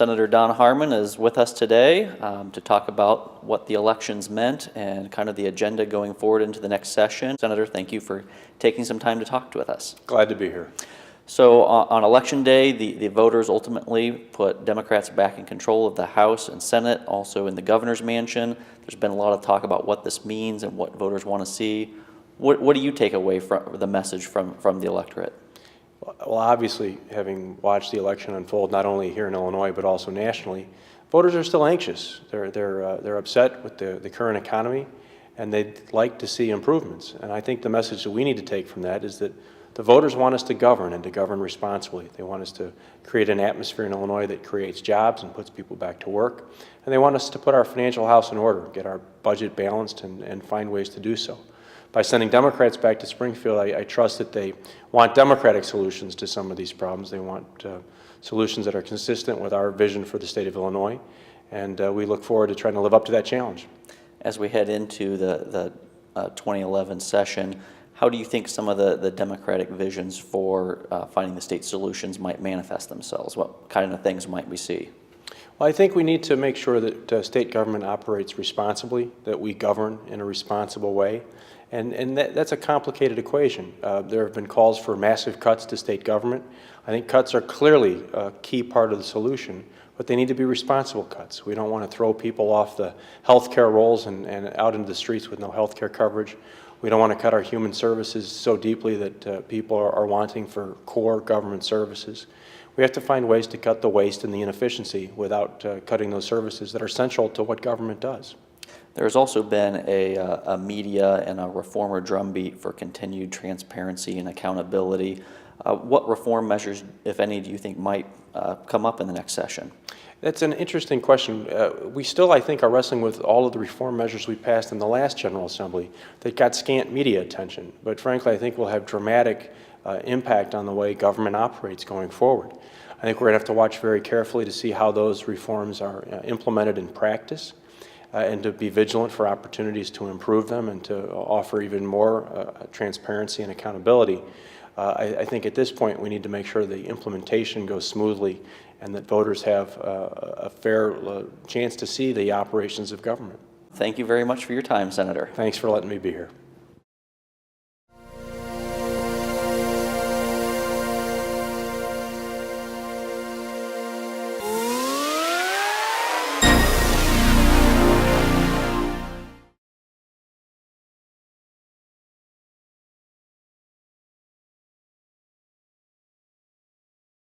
Senator Don Harmon is with us today to talk about what the elections meant and kind of the agenda going forward into the next session. Senator, thank you for taking some time to talk with us. Glad to be here. So on Election Day, the voters ultimately put Democrats back in control of the House and Senate, also in the governor's mansion. There's been a lot of talk about what this means and what voters want to see. What do you take away from the message from the electorate? Well, obviously, having watched the election unfold not only here in Illinois but also nationally, voters are still anxious. They're upset with the current economy, and they'd like to see improvements. And I think the message that we need to take from that is that the voters want us to govern and to govern responsibly. They want us to create an atmosphere in Illinois that creates jobs and puts people back to work. And they want us to put our financial house in order, get our budget balanced, and find ways to do so. By sending Democrats back to Springfield, I trust that they want democratic solutions to some of these problems. They want solutions that are consistent with our vision for the state of Illinois, and we look forward to trying to live up to that challenge. As we head into the 2011 session, how do you think some of the Democratic visions for finding the state solutions might manifest themselves? What kind of things might we see? Well, I think we need to make sure that state government operates responsibly, that we govern in a responsible way. And that's a complicated equation. There have been calls for massive cuts to state government. I think cuts are clearly a key part of the solution, but they need to be responsible cuts. We don't want to throw people off the health care rolls and out into the streets with no health care coverage. We don't want to cut our human services so deeply that people are wanting for core government services. We have to find ways to cut the waste and the inefficiency without cutting those services that are central to what government does. There's also been a media and a reformer drumbeat for continued transparency and accountability. What reform measures, if any, do you think might come up in the next session? That's an interesting question. We still, I think, are wrestling with all of the reform measures we passed in the last General Assembly that got scant media attention. But frankly, I think will have dramatic impact on the way government operates going forward. I think we're going to have to watch very carefully to see how those reforms are implemented in practice. And to be vigilant for opportunities to improve them and to offer even more transparency and accountability. I think at this point we need to make sure the implementation goes smoothly and that voters have a fair chance to see the operations of government. Thank you very much for your time, Senator. Thanks for letting me be here.